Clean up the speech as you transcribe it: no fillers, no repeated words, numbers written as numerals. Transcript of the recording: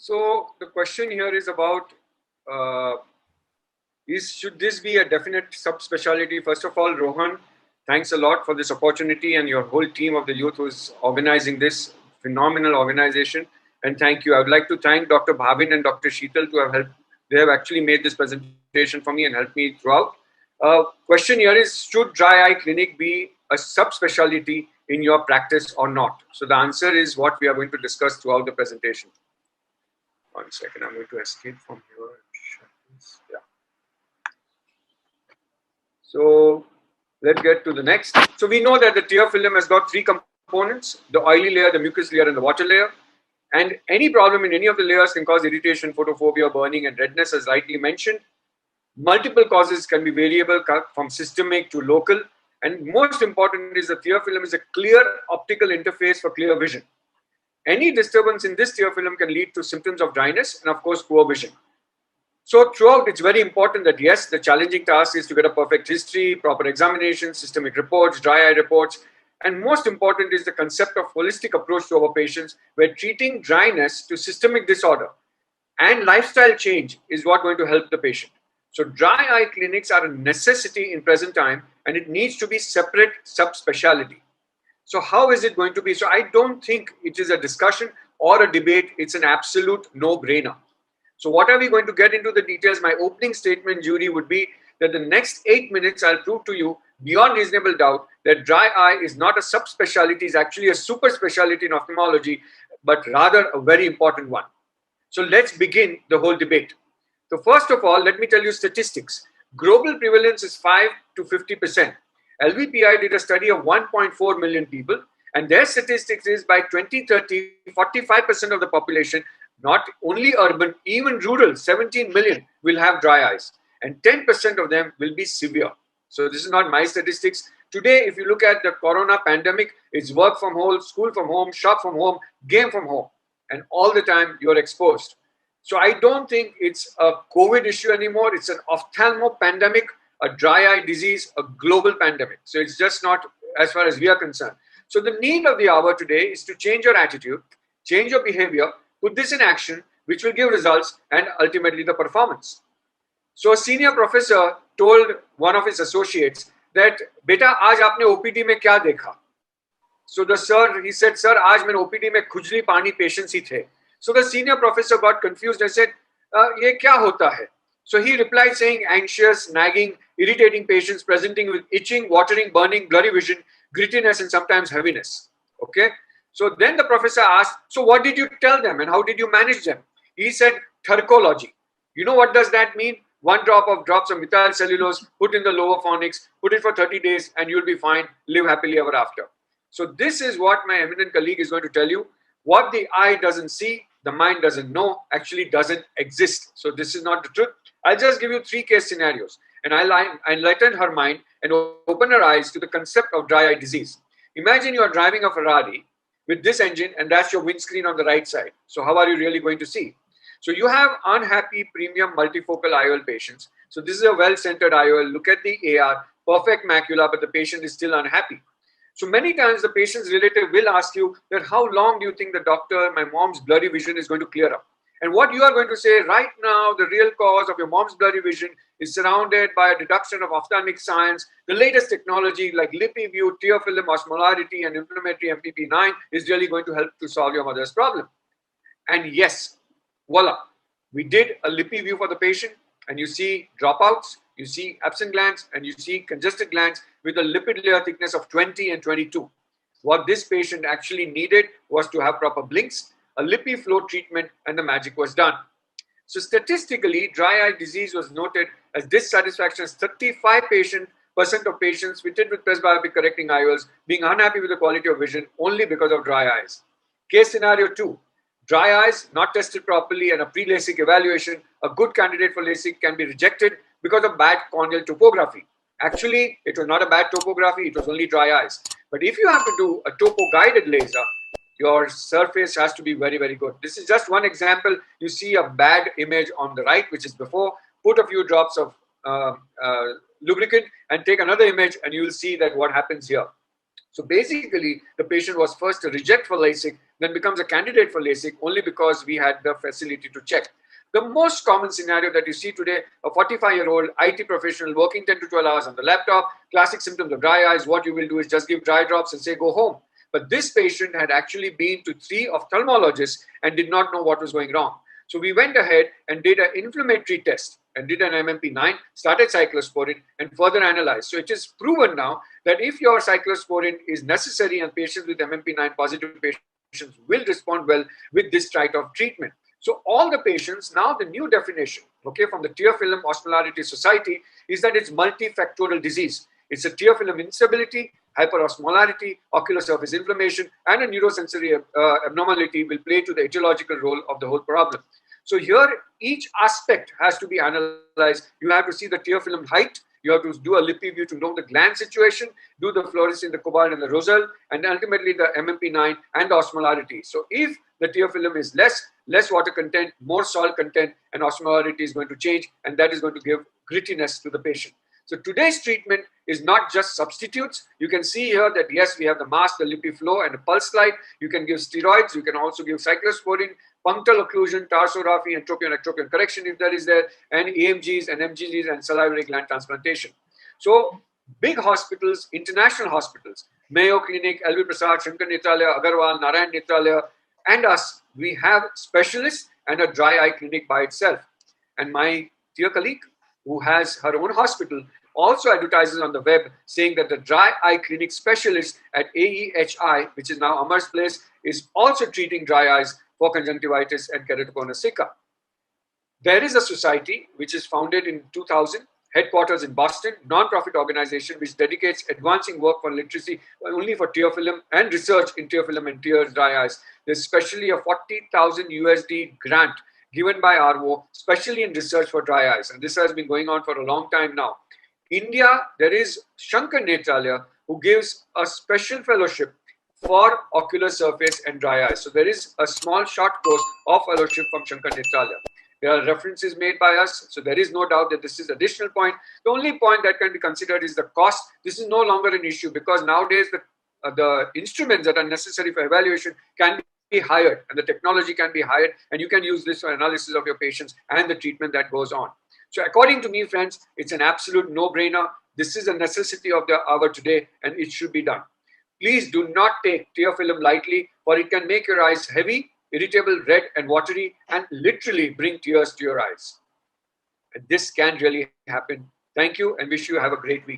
So the question here is about should this be a definite subspecialty? First of all, Rohan, thanks a lot for this opportunity and your whole team of the youth who is organizing this phenomenal organization. And thank you. I would like to thank Dr. Bhavin and Dr. Sheetal to have helped. They have actually made this presentation for me and helped me throughout. Question here is, should dry eye clinic be a subspecialty in your practice or not? So the answer is what we are going to discuss throughout the presentation. One second, I'm going to escape from here. Yeah. So let's get to the next. So we know that the tear film has got three components: the oily layer, the mucus layer, and the water layer. And any problem in any of the layers can cause irritation, photophobia, burning, and redness, as rightly mentioned. Multiple causes can be variable from systemic to local. And most important is the tear film is a clear optical interface for clear vision. Any disturbance in this tear film can lead to symptoms of dryness and, of course, poor vision. So throughout, it's very important that, yes, the challenging task is to get a perfect history, proper examination, systemic reports, dry eye reports, and most important is the concept of holistic approach to our patients, where treating dryness to systemic disorder and lifestyle change is what going to help the patient. So dry eye clinics are a necessity in present time, and it needs to be separate subspecialty. So how is it going to be? So I don't think it is a discussion or a debate. It's an absolute no-brainer. So what are we going to get into the details? My opening statement, jury, would be that the next 8 minutes I'll prove to you beyond reasonable doubt that dry eye is not a subspecialty, it's actually a super specialty in ophthalmology, but rather a very important one. So let's begin the whole debate. So first of all, let me tell you statistics. Global prevalence is 5 to 50%. LVPI did a study of 1.4 million people, and their statistics is by 2030, 45% of the population, not only urban, even rural, 17 million will have dry eyes, and 10% of them will be severe. So this is not my statistics. Today, if you look at the corona pandemic, it's work from home, school from home, shop from home, game from home, and all the time you're exposed. So I don't think it's a COVID issue anymore. It's an ophthalmo pandemic, a dry eye disease, a global pandemic. So it's just not as far as we are concerned. So the need of the hour today is to change your attitude, change your behavior, put this in action, which will give results and ultimately the performance. So a senior professor told one of his associates that, "Beta, aaj aapne OPD mein kya dekha?" So the sir, he said, "Sir, aaj maine OPD mein khujli pani patients hi the." So the senior professor got confused and said, "Ye kya hota hai?" So he replied saying, "Anxious, nagging, irritating patients presenting with itching, watering, burning, blurry vision, grittiness, and sometimes heaviness." Okay. So then the professor asked, "So what did you tell them and how did you manage them?" He said, "Tharcology." You know what does that mean? One drop of drops of methyl cellulose, put in the lower fornix, put it for 30 days, and you'll be fine. Live happily ever after. So this is what my eminent colleague is going to tell you. What the eye doesn't see, the mind doesn't know, actually doesn't exist. So this is not the truth. I'll just give you 3 case scenarios, and I'll enlighten her mind and open her eyes to the concept of dry eye disease. Imagine you are driving a Ferrari with this engine, and that's your windscreen on the right side. So how are you really going to see? So you have unhappy premium multifocal IOL patients. So this is a well-centered IOL. Look at the AR, perfect macula, but the patient is still unhappy. So many times the patient's relative will ask you that, "How long do you think the doctor, my mom's blurry vision is going to clear up?" And what you are going to say, "Right now, the real cause of your mom's blurry vision is surrounded by a deduction of ophthalmic science. The latest technology like LipiView, tear film, osmolarity, and inflammatory MPP9 is really going to help to solve your mother's problem." And yes, voila, we did a LipiView for the patient, and you see dropouts, you see absent glands, and you see congested glands with a lipid layer thickness of 20 and 22. What this patient actually needed was to have proper blinks, a LipiFlow treatment, and the magic was done. So statistically, dry eye disease was noted as dissatisfaction as 35% of patients fitted with presbyopic correcting IOLs being unhappy with the quality of vision only because of dry eyes. Case scenario 2. Dry eyes, not tested properly, and a pre-LASIK evaluation, a good candidate for LASIK can be rejected because of bad corneal topography. Actually, it was not a bad topography, it was only dry eyes. But if you have to do a topo-guided laser, your surface has to be very, very good. This is just one example. You see a bad image on the right, which is before. Put a few drops of lubricant and take another image, and you will see that what happens here. So basically, the patient was first a reject for LASIK, then becomes a candidate for LASIK only because we had the facility to check. The most common scenario that you see today, a 45-year-old IT professional working 10 to 12 hours on the laptop, classic symptoms of dry eyes, what you will do is just give dry drops and say, go home. But this patient had actually been to 3 ophthalmologists and did not know what was going wrong. So we went ahead and did an inflammatory test and did an MMP9, started cyclosporin, and further analyzed. So it is proven now that if your cyclosporin is necessary and patients with MMP9 positive patients will respond well with this type of treatment. So all the patients, now the new definition, okay, from the tear film osmolarity society is that it's multifactorial disease. It's a tear film instability, hyperosmolarity, ocular surface inflammation, and a neurosensory abnormality will play to the etiological role of the whole problem. So here, each aspect has to be analyzed. You have to see the tear film height. You have to do a lippy view to know the gland situation, do the fluorescein, the cobalt, and the rosal, and ultimately the MMP9 and the osmolarity. So if the tear film is less water content, more salt content, and osmolarity is going to change, and that is going to give grittiness to the patient. So today's treatment is not just substitutes. You can see here that yes, we have the mask, the lippy flow, and a pulse slide. You can give steroids. You can also give cyclosporin, punctal occlusion, tarsorrhaphy, entropion, ectropion correction if that is there, and AMGs and MGGs and salivary gland transplantation. So big hospitals, international hospitals, Mayo Clinic, LV Prasad, Shankar Nethralaya, Agarwal, Narayan Nethralaya, and us, we have specialists and a dry eye clinic by itself. And my dear colleague, who has her own hospital, also advertises on the web saying that the dry eye clinic specialist at AEHI, which is now Amar's place, is also treating dry eyes for conjunctivitis and keratoconus sicca. There is a society which is founded in 2000, headquarters in Boston, non-profit organization which dedicates advancing work for literacy only for tear film and research in tear film and tear dry eyes. There's especially a 40,000 USD grant given by RO, especially in research for dry eyes. And this has been going on for a long time now. India, there is Shankar Nethralaya, who gives a special fellowship for ocular surface and dry eyes. So there is a small short course of fellowship from Shankar Nethralaya. There are references made by us, so there is no doubt that this is additional point. The only point that can be considered is the cost. This is no longer an issue because nowadays the instruments that are necessary for evaluation can be hired and the technology can be hired, and you can use this for analysis of your patients and the treatment that goes on. So according to me, friends, it's an absolute no-brainer. This is a necessity of the hour today and it should be done. Please do not take tear film lightly, for it can make your eyes heavy, irritable, red and watery, and literally bring tears to your eyes. And this can really happen. Thank you and wish you have a great week.